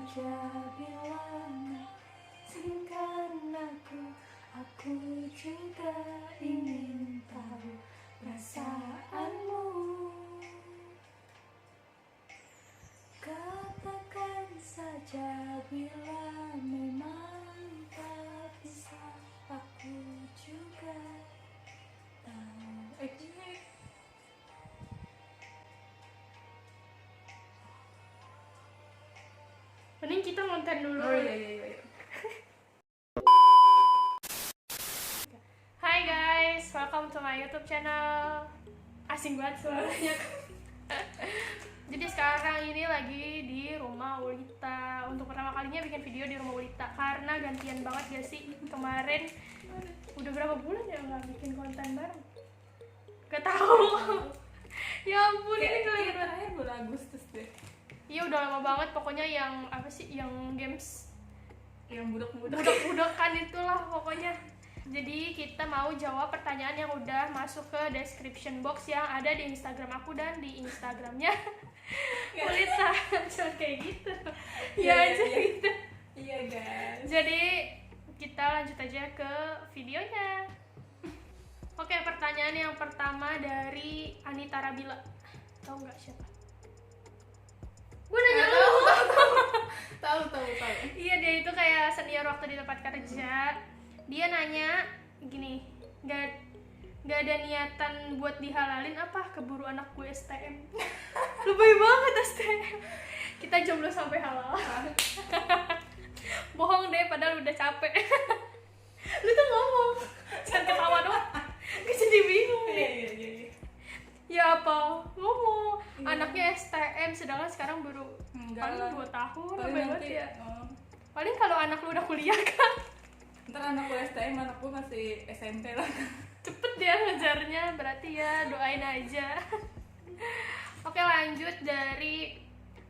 saja bilang izinkan aku juga ingin tahu perasaanmu. Katakan saja bila memang tak bisa, aku juga tahu. Mending kita ngonten dulu. Oh iya. Hai guys, welcome to my YouTube channel. Asing banget suaranya. Jadi sekarang ini lagi di rumah Ulita. Untuk pertama kalinya bikin video di rumah Ulita karena gantian banget gak sih? Kemarin udah berapa bulan ya nggak bikin konten bareng? Gak tahu. Ya ampun, ini kayak terakhir bulan Agustus deh. Iya udah lama banget, pokoknya yang apa sih, yang games Yang budak-budak budak-budakan itulah pokoknya. Jadi kita mau jawab pertanyaan yang udah masuk ke description box yang ada di Instagram aku dan di Instagramnya Ulita. Jangan kayak gitu. Ya aja gitu. Iya guys. Jadi kita lanjut aja ke videonya. Oke, pertanyaan yang pertama dari Anita Rabila. Tahu nggak siapa? Gue nanya lu. Tahu. Iya, dia itu kayak senior waktu di tempat kerja. Dia nanya gini, gak ada niatan buat dihalalin apa keburu anak gue STM. Lebay banget STM. Kita jomblo sampai halal. Bohong deh, padahal udah capek. Lu tuh ngomong, jangan ketawa doang. Gue jadi bingung deh. Iya. Ya apa? Ngomong. Anaknya STM sedangkan sekarang baru paling 2 tahun. Lebay banget ya. Paling kalau anak lu udah kuliah kan. Ntar anak gue STM, anak gue masih SMP lah. Cepet dia ngejarnya, berarti ya doain aja. Oke, lanjut dari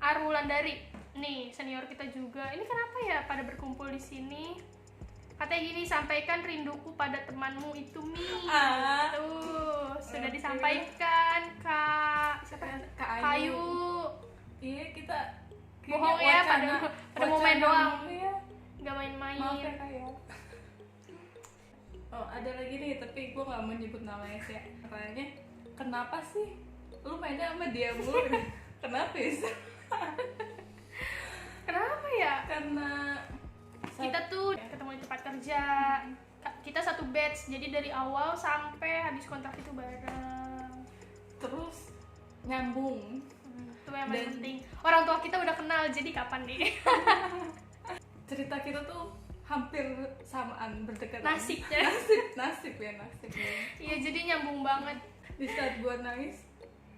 Arwulandari. Nih, senior kita juga. Ini kenapa ya pada berkumpul di sini? Katanya gini, sampaikan rinduku pada temanmu itu Mi. Tuh, sudah disampaikan Kak. Siapa? Kak Kayu. Iya, kita Bohong ya, pada mau main doang. Iya. Gak main-main. Maaf ya Kak ya. Oh, ada lagi nih, tapi gue gak mau nyebut namanya sih. Katanya, kenapa sih lu mainnya sama dia mulu? Kenapa ya? Kenapa ya? Karena Kita tuh ketemu di tempat kerja. Kita satu batch, jadi dari awal sampai habis kontrak itu bareng. terus nyambung. Itu yang paling penting. Orang tua kita udah kenal, jadi kapan nih? Cerita kita tuh hampir samaan, berdekatan. Nasibnya. Nasib ya. Iya, jadi nyambung banget. Di saat gue nangis,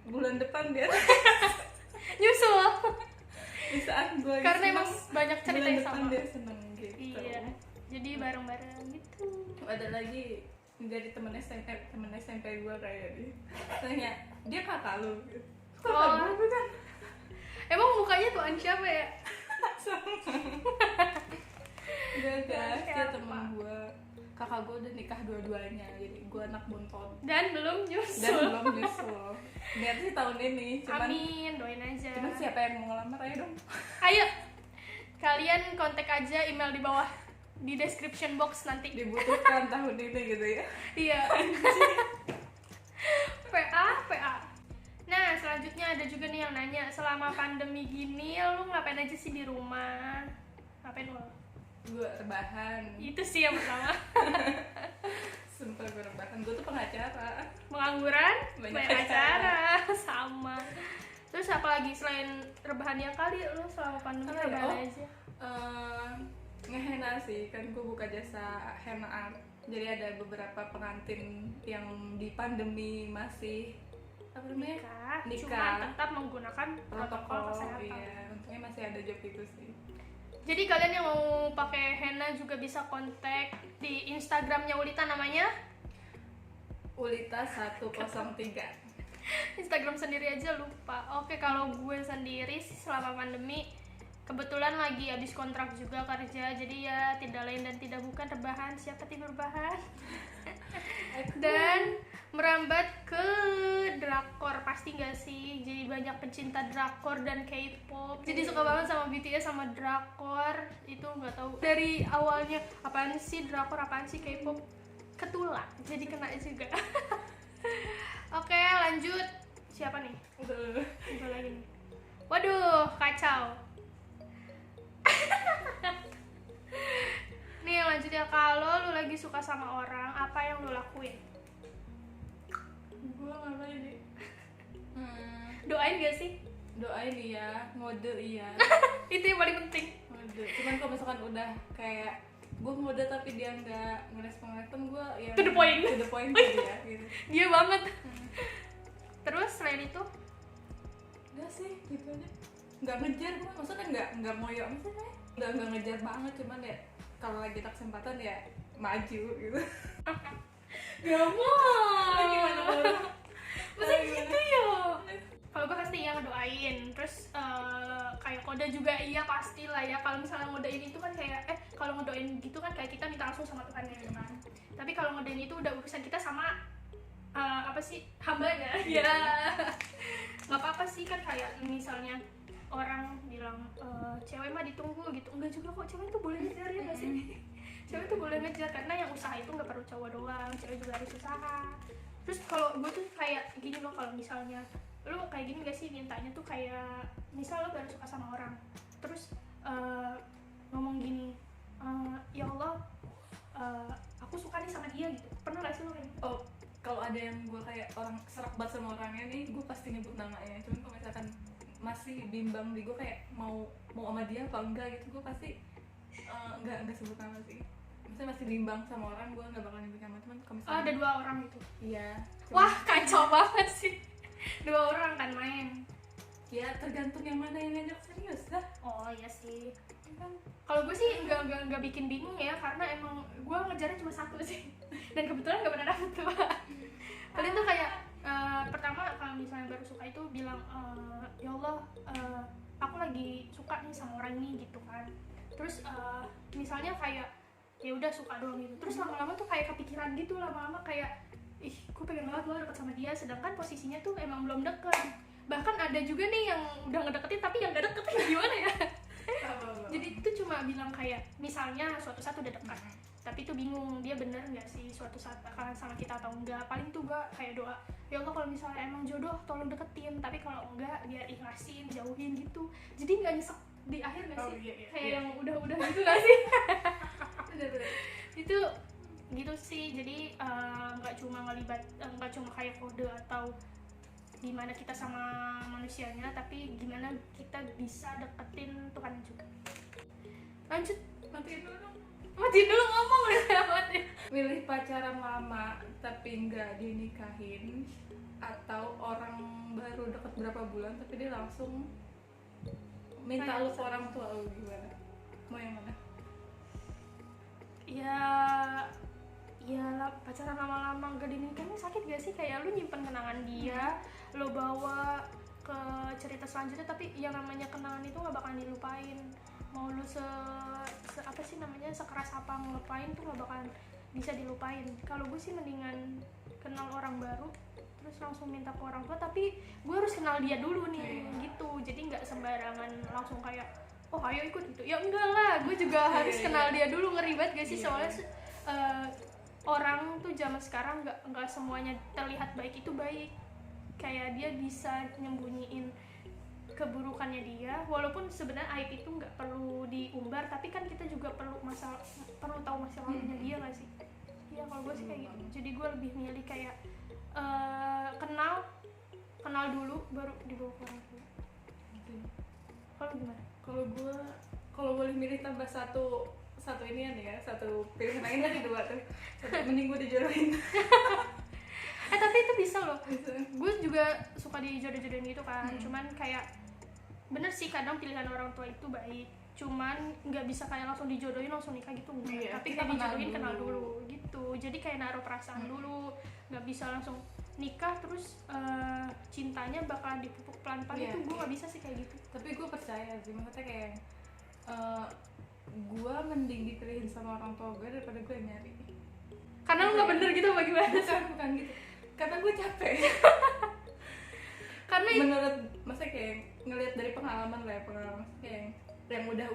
bulan depan dia Nyusul. di saat gue Karena emang banyak cerita bulan yang depan sama. dia seneng gitu. Iya. Jadi bareng-bareng gitu. Ada lagi dari temen SMP gue kayak dia tanya, dia kakak lu gitu. Kakak gue kan Emang mukanya tuan siapa ya? Gak guys, dia Siapa? temen gue. Kakak gue udah nikah dua-duanya, jadi gue anak bontot Dan belum dan nyusul. belum nyusul. Niat sih tahun ini, Amin, doain aja. cuman siapa yang mau ngelamar, ayo dong. Ayo, kalian kontak aja email di bawah di description box nanti. Dibutuhkan tahun ini gitu ya. Iya. PA. Nah, selanjutnya ada juga nih yang nanya, selama pandemi gini lu ngapain aja sih di rumah? Ngapain lu? Gue rebahan. Itu sih yang pertama. Sumpah gue rebahan, gue tuh pengacara. Pengangguran, Banyak banyak acara. Sama. Terus apa lagi selain rebahan ya kali lu selama pandemi Apa ya? rebahan Oh. aja? Ngehenna sih, kan gue buka jasa henna art. Jadi ada beberapa pengantin yang di pandemi masih apa namanya? Nikah. Nikah. Cuma tetap menggunakan protokol kesehatan. Iya, untungnya masih ada job itu sih. Jadi kalian yang mau pakai henna juga bisa kontak di Instagramnya Ulita, namanya Ulita 103. Instagram sendiri aja lupa. Oke, kalau gue sendiri sih selama pandemi kebetulan lagi habis kontrak juga kerja, jadi ya tidak lain dan tidak bukan rebahan. Siapa tidur rebahan? Dan merambat ke drakor, pasti nggak sih? Jadi banyak pecinta drakor dan K-pop. Jadi suka banget sama BTS sama drakor. Itu nggak tahu dari awalnya apaan sih drakor, apaan sih K-pop, ketulak. Jadi kena juga. Oke, lanjut. Siapa nih? Udah lagi nih. Waduh, kacau. Nih lanjut ya, kalau lu lagi suka sama orang, apa yang lu lakuin? Gue ngapain nih? Doain gak sih? Doain iya, ngode iya. Itu yang paling penting. Ngode. Cuman kalau misalkan udah kayak gue ngode tapi dia nggak ngerespon gue ya To the point. To the point gitu ya gitu. Dia banget. Terus selain itu? Enggak sih, gitu aja. Nggak ngejar gue, maksudnya nggak moyo, maksudnya nggak ngejar banget, cuman ya kalau lagi ada kesempatan ya maju gitu. Gak mau. Gimana orang? Masa gitu ya? Kalau gue pasti iya ngedoain. Terus kayak kode juga iya pastilah ya. Kalau misalnya ngodain itu kan kayak kalau ngedoain gitu kan kayak kita minta langsung sama Tuhan ya kan. Tapi kalau ngodain itu udah urusan kita sama apa sih, hambanya. Ya. Nggak apa-apa sih kan, kayak misalnya orang bilang cewek mah ditunggu gitu. Enggak juga kok, cewek tuh boleh ngejar ya nggak sih? Cewek tuh boleh ngejar karena yang usaha itu nggak perlu cowok doang, cewek juga harus usaha. Terus kalau gue tuh kayak gini loh, kalau misalnya lo kayak gini gak sih mintanya tuh kayak misal lo baru suka sama orang, terus ngomong gini, ya Allah aku suka nih sama dia gitu. Pernah gak sih lo kayak gitu? Oh, kalau ada yang gue kayak orang serak banget sama orangnya nih, gue pasti nyebut namanya. Cuman kalau misalkan masih bimbang di gue kayak mau sama dia apa enggak gitu, gue pasti enggak sebut nama sih. Maksudnya masih bimbang sama orang, gue nggak bakal nyebut nama. Cuman kalau misalkan Ada 2 orang gitu. iya. Wah kacau banget sih. 2 orang kan main. Ya tergantung yang mana yang ngajak serius lah. Oh iya sih. Kan Kalau gue sih nggak bikin bingung ya, karena emang gue ngejarnya cuma 1 sih. Dan kebetulan nggak pernah dapet tuh. Paling tuh kayak pertama kalau misalnya baru suka itu bilang ya Allah aku lagi suka nih sama orang ini gitu kan. Terus misalnya kayak ya udah suka doang gitu. Terus lama-lama tuh kayak kepikiran gitu, lama-lama kayak ih gue pengen banget lo deket sama dia, sedangkan posisinya tuh emang belum deket. Bahkan ada juga nih yang udah ngedeketin tapi yang gak deketin, gimana ya. Jadi itu cuma bilang kayak misalnya suatu saat udah dekat, tapi tuh bingung dia bener nggak sih suatu saat akan sama kita atau enggak. Paling tuh gue kayak doa, ya Allah kalau misalnya emang jodoh tolong deketin, tapi kalau enggak dia ikhlasin, jauhin gitu. Jadi nggak nyesek di akhir nggak sih? Kayak yang udah gitu nggak sih? Itu gitu sih. Jadi nggak cuma nggak cuma kayak kode atau gimana kita sama manusianya, tapi gimana kita bisa deketin Tuhan juga. Lanjut, matiin dulu ngomong ya. milih pacaran lama tapi nggak dinikahin, atau orang baru deket berapa bulan tapi dia langsung minta lu ke orang tua lu, gimana? Mau yang mana? Ya lah, pacaran lama-lama gak dinikahin sakit gak sih? Kayak lu nyimpen kenangan dia, lu bawa ke cerita selanjutnya, tapi yang namanya kenangan itu gak bakalan dilupain. Mau lu apa sih namanya, sekeras apa ngelupain tuh gak bakalan bisa dilupain. Kalau gue sih mendingan kenal orang baru terus langsung minta ke orang tua, tapi gue harus kenal dia dulu nih gitu. Jadi nggak sembarangan langsung kayak oh ayo ikut gitu, ya enggak lah, gue juga harus kenal dia dulu. Ngeri banget gak sih? Soalnya orang tuh zaman sekarang nggak semuanya terlihat baik itu baik. Kayak dia bisa nyembunyiin keburukannya dia, walaupun sebenarnya aib itu nggak perlu diumbar, tapi kan kita juga perlu tahu masa lalunya dia nggak sih? Iya, kalau gue sih kayak gitu. Jadi gue lebih milih kayak kenal dulu baru dibawa ke orang tua. Kalau gimana? Kalau boleh milih tambah satu inian ya, satu pilihan lain tadi 2 tuh. Mending gue dijodohin. Tapi itu bisa loh. Gue juga suka dijodoh-jodohin gitu kan. Cuman kayak bener sih, kadang pilihan orang tua itu baik, cuman nggak bisa kayak langsung dijodohin langsung nikah gitu enggak. Iya, Tapi kayak dijodohin kenal dulu gitu. Jadi kayak naruh perasaan dulu, nggak bisa langsung nikah terus cintanya bakalan dipupuk pelan-pelan. Itu gue nggak bisa sih kayak gitu. Tapi gue percaya sih, maksudnya kayak gue mending dipilihin sama orang tua gue daripada gue nyari. Karena lu nggak bener gitu, bagaimana? Bukan gitu. karena gue capek. Karena Menurut maksudnya kayak ngelihat dari pengalaman lah ya, pengalaman kayak yang udah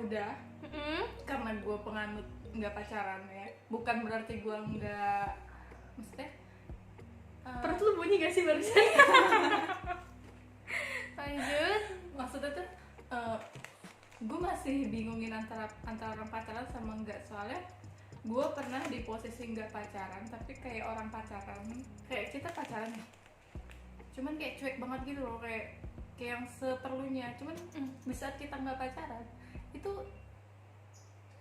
karena gue penganut nggak pacaran ya, bukan berarti gue nggak, maksudnya perut lu bunyi gak sih barusan? Lanjut. maksudnya tuh gue masih bingungin antara orang pacaran sama enggak, soalnya gue pernah di posisi nggak pacaran tapi kayak orang pacaran, kayak kita pacaran ya cuman kayak cuek banget gitu loh, kayak yang seperlunya, cuman di saat kita nggak pacaran itu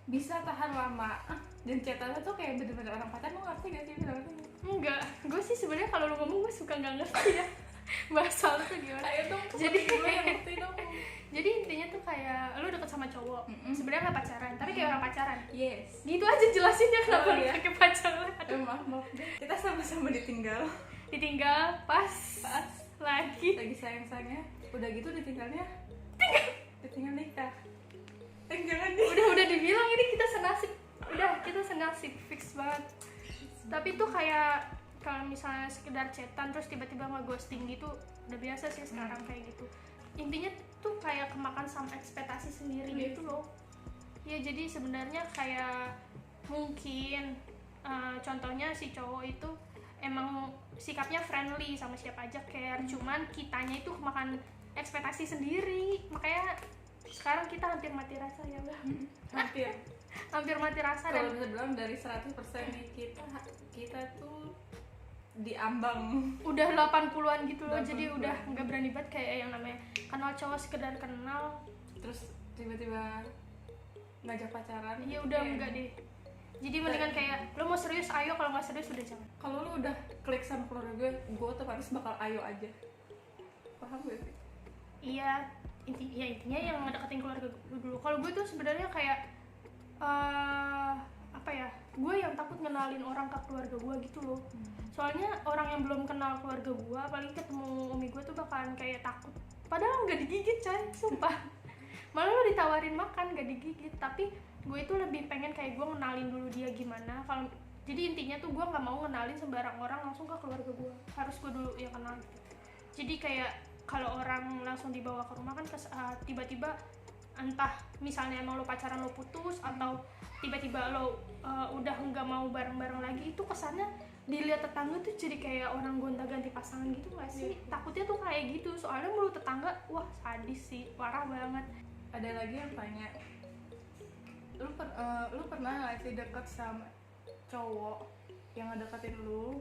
bisa tahan lama dan cetannya tuh kayak bener-bener orang pacaran. Lo ngerti gak sih bener-bener? Enggak, gue sih sebenarnya kalau lu ngomong gue suka nggak ngerti ya bahasa lu tuh gimana. Ayo dong, Jadi- gue yang ngerti dong. Jadi intinya tuh kayak lu deket sama cowok, sebenarnya nggak pacaran, tapi kayak orang pacaran. Yes. Gitu aja jelasinnya kenapa Oh, lu iya. pakai pacaran. Maaf deh. Kita sama-sama ditinggal Ditinggal pas pas lagi. lagi sayang-sayangnya, udah gitu ditinggal nikah. Jangan deh. Udah dibilang ini kita senasib. Udah kita senasib fix banget. Tapi tuh kayak kalau misalnya sekedar chatan terus tiba-tiba nge-ghosting gitu udah biasa sih sekarang kayak gitu. Intinya tuh kayak kemakan sama ekspektasi sendiri gitu loh. Ya jadi sebenarnya kayak mungkin contohnya si cowok itu emang sikapnya friendly sama siapa aja care, cuman kitanya itu kemakan ekspektasi sendiri, makanya sekarang kita hampir mati rasa ya Mbak. Hampir mati rasa. Kalau Dan bisa bilang dari 100% nih kita tuh diambang. udah 80-an gitu loh, 80-an. jadi udah nggak berani banget kayak yang namanya kenal cowok sekedar kenal. Terus tiba-tiba ngajak pacaran. Iya udah kayak- enggak deh. Jadi mendingan kayak lo mau serius ayo, kalau nggak serius udah jangan. Kalau lu udah klik sama keluarga gue otomatis bakal ayo aja. Paham gak sih? Iya, intinya yang ngedeketin keluarga gue dulu. Kalau gue tuh sebenarnya kayak apa ya? Gue yang takut ngenalin orang ke keluarga gue gitu loh. Soalnya orang yang belum kenal keluarga gue, apalagi ketemu umi gue tuh bakalan kayak takut. Padahal nggak digigit coy, sumpah. Malah lo ditawarin makan gak digigit. Tapi gue itu lebih pengen kayak gue ngenalin dulu dia gimana. Kalau jadi intinya tuh gue nggak mau ngenalin sembarang orang langsung ke keluarga gue. Harus gue dulu yang kenal. Jadi kayak kalau orang langsung dibawa ke rumah kan tiba-tiba entah misalnya emang lo pacaran lo putus atau tiba-tiba lo udah nggak mau bareng-bareng lagi, itu kesannya dilihat tetangga tuh jadi kayak orang gonta-ganti pasangan gitu nggak sih? Takutnya tuh kayak gitu, soalnya mulut tetangga wah sadis sih, parah banget. Ada lagi yang tanya, lu pernah nggak sih deket sama cowok yang ngedeketin lu,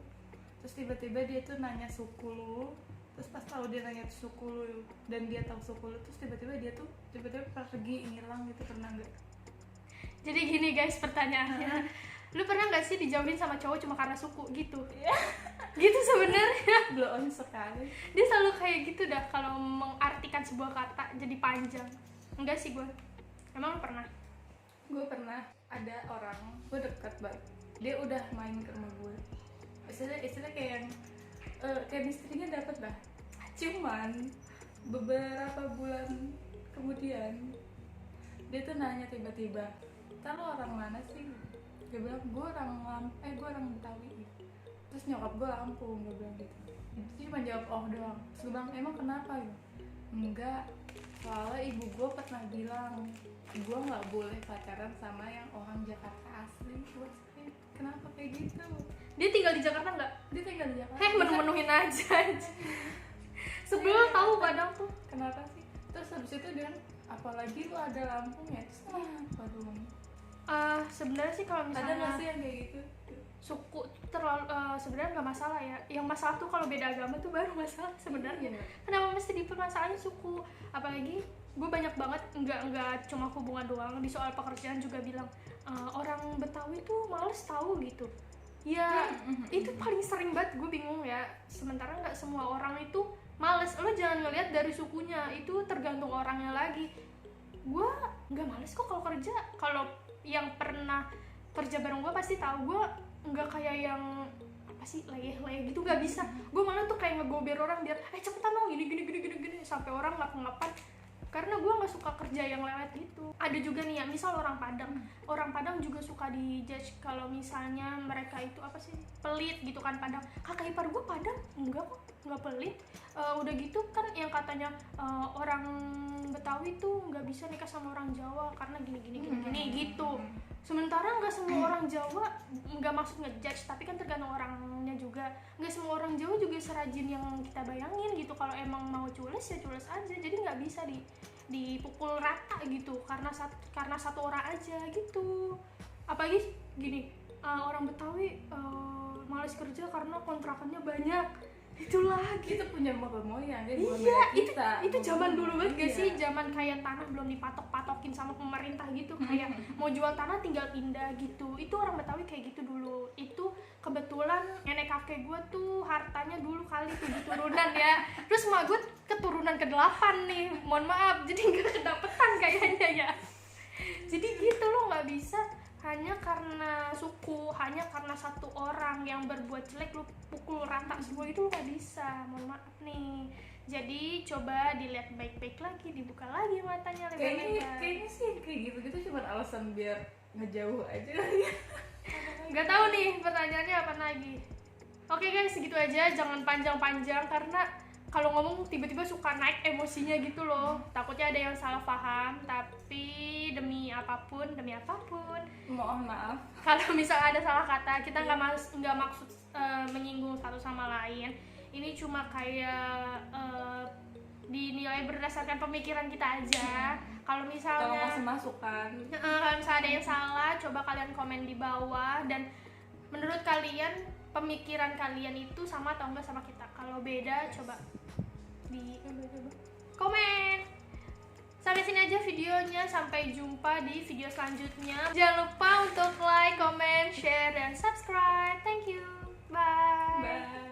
terus tiba-tiba dia tuh nanya suku lu, terus pas tahu dia nanya suku lu dan dia tahu suku lu, terus tiba-tiba dia tuh pergi ngilang gitu, pernah nggak? Jadi gini guys pertanyaannya, lu pernah nggak sih dijauhin sama cowok cuma karena suku gitu? Gitu sebenarnya. Blow on sekali. Dia selalu kayak gitu dah kalau mengartikan sebuah kata jadi panjang. Enggak sih gue. Emang lu pernah? Gue pernah, ada orang, gue deket banget, dia udah main ke rumah gue, istilah kayak yang chemistry-nya dapet lah, cuman beberapa bulan kemudian dia tuh nanya tiba-tiba, "Lo orang mana sih?" Dia bilang, gue orang Betawi. Terus nyokap gue Lampung, gue bilang gitu. Dia cuma jawab oh doang. Terus gue bilang, "Emang kenapa ya?" "Enggak, soalnya ibu gue pernah bilang gue nggak boleh pacaran sama yang orang Jakarta asli." Gue kenapa kayak gitu? Dia tinggal di Jakarta nggak? Dia tinggal di Jakarta. Menu-menuhin aja. Sebelum tahu padahal tuh. Kenapa sih? Terus habis itu dia, apalagi lu ada Lampung ya? Terus kenapa dong? Sebenarnya sih kalau Ada nggak misalnya sih yang kayak gitu? suku terlalu sebenarnya nggak masalah ya. Yang masalah tuh kalau beda agama tuh baru masalah sebenarnya. Iya. Kenapa mesti dipermasalahin suku? Apalagi gue banyak banget nggak cuma hubungan doang, di soal pekerjaan juga bilang orang Betawi tuh males tahu gitu. Ya itu paling sering banget, gue bingung ya. Sementara nggak semua orang itu males. Lo jangan ngelihat dari sukunya, itu tergantung orangnya lagi. Gue nggak males kok kalau kerja. Kalau yang pernah kerja bareng gue pasti tahu gue nggak kayak yang apa sih layeh-layeh gitu, nggak bisa. Gue malah tuh kayak ngegober orang biar cepetan dong gini sampai orang ngap-ngapan. karena gue nggak suka kerja yang lewat gitu. Ada juga nih ya, misal orang Padang juga suka dijudge kalau misalnya mereka itu apa sih, pelit gitu kan. Padang, kakak ipar gue Padang, enggak kok, nggak pelit. Udah gitu kan yang katanya orang Betawi tuh nggak bisa nikah sama orang Jawa karena gini gitu. Sementara nggak semua orang Jawa, nggak maksud ngejudge, tapi kan tergantung orangnya juga. Nggak semua orang Jawa juga serajin yang kita bayangin gitu. Kalau emang mau cules ya cules aja, jadi nggak bisa dipukul rata gitu karena satu orang aja gitu. Apalagi gini, orang Betawi malas kerja karena kontrakannya banyak. Itulah kita punya bapak moyang ya, iya, itu zaman dulu banget gak sih, zaman kayak tanah belum dipatok-patokin sama pemerintah gitu, kayak mau jual tanah tinggal pindah gitu. Itu orang Betawi kayak gitu dulu. Itu kebetulan nenek kakek gue tuh hartanya dulu kali 7 turunan ya, terus emak gue keturunan ke-8 nih, mohon maaf, jadi gak kedapetan kayaknya ya. Jadi gitu, lo gak bisa hanya karena suku, hanya karena satu orang yang berbuat jelek lu pukul rata semua, itu lu gak bisa, mohon maaf nih. Jadi coba dilihat baik-baik lagi, dibuka lagi matanya lebar-lebar. Kayaknya sih kayak gitu-gitu cuma alasan biar ngejauh aja kali ya. Gak tahu nih pertanyaannya apa lagi. Oke guys, segitu aja, jangan panjang-panjang karena kalau ngomong tiba-tiba suka naik emosinya gitu loh. Takutnya ada yang salah paham, tapi demi apapun Mohon maaf kalau misalnya ada salah kata, kita nggak maksud menyinggung satu sama lain. Ini cuma kayak dinilai berdasarkan pemikiran kita aja. Kalau misalnya tolong kasih masukan. kalau misalnya ada yang salah, coba kalian komen di bawah. Dan menurut kalian pemikiran kalian itu sama atau enggak sama kita? Kalau beda, coba di komen. Sampai sini aja videonya, sampai jumpa di video selanjutnya. Jangan lupa untuk like, comment, share, dan subscribe. Thank you. Bye. Bye.